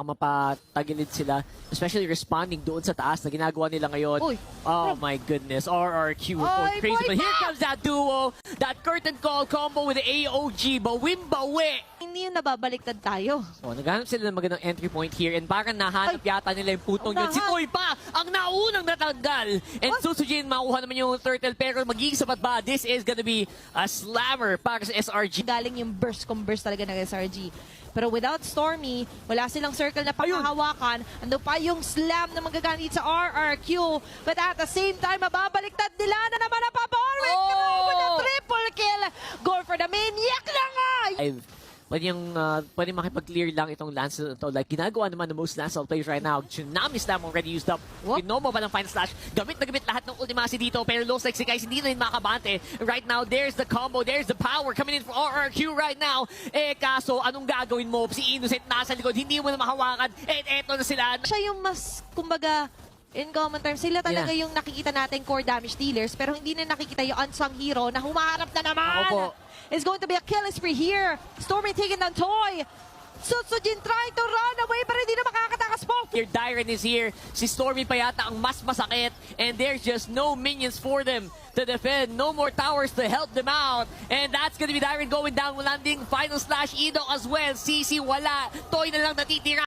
baka mapatagilid sila. Especially responding doon sa taas na ginagawa nila ngayon. Uy. Oh my goodness. RRQ going crazy. But here comes that duo. That curtain call combo with the AOG. Bawim-bawi. Hindi yun nababaliktad tayo. So, naghanap sila ng magandang entry point here and parang nahanap yata nila yung putong yun. Si Toy pa ang naunang natanggal. And Susujin makuha naman yung turtle pero magiging sapat ba? This is gonna be a slammer para sa SRG. Galing yung burst talaga ng SRG. Pero without Stormy, wala silang circle na panghahawakan. Ando pa yung slam na magagamit sa RRQ. But at the same time, mababaliktad nila na naman ang pabor. With a triple kill. Go for the maniac na nga! Pwede makipag-clear lang itong Lance to. Like, ginagawa naman ng most Lance players right now. Tsunami Slam already used up. Pinomo ba ng Final Slash? Gamit na gamit lahat ng ultimasi dito. Pero looks like si guys hindi na rin makabante. Right now, there's the combo. There's the power coming in for RRQ right now. Eh, kaso, anong gagawin mo? Si Innocent nasa likod. Hindi mo na mahawakan. Eh, eto na sila. Siya yung mas, kumbaga, in common terms, sila talaga yung nakikita natin core damage dealers, pero hindi na nakikita yung unsung hero na humaharap na naman. It's going to be a killing spree here. Stormy taking down Toy. Susujin trying to run away, pero hindi na makakatakas po. Here, Dyren is here. Si Stormy pa yata ang mas masakit. And there's just no minions for them to defend. No more towers to help them out. And that's gonna be Dyren going down, landing Final Slash. Ido as well. CC wala. Toy na lang natitira.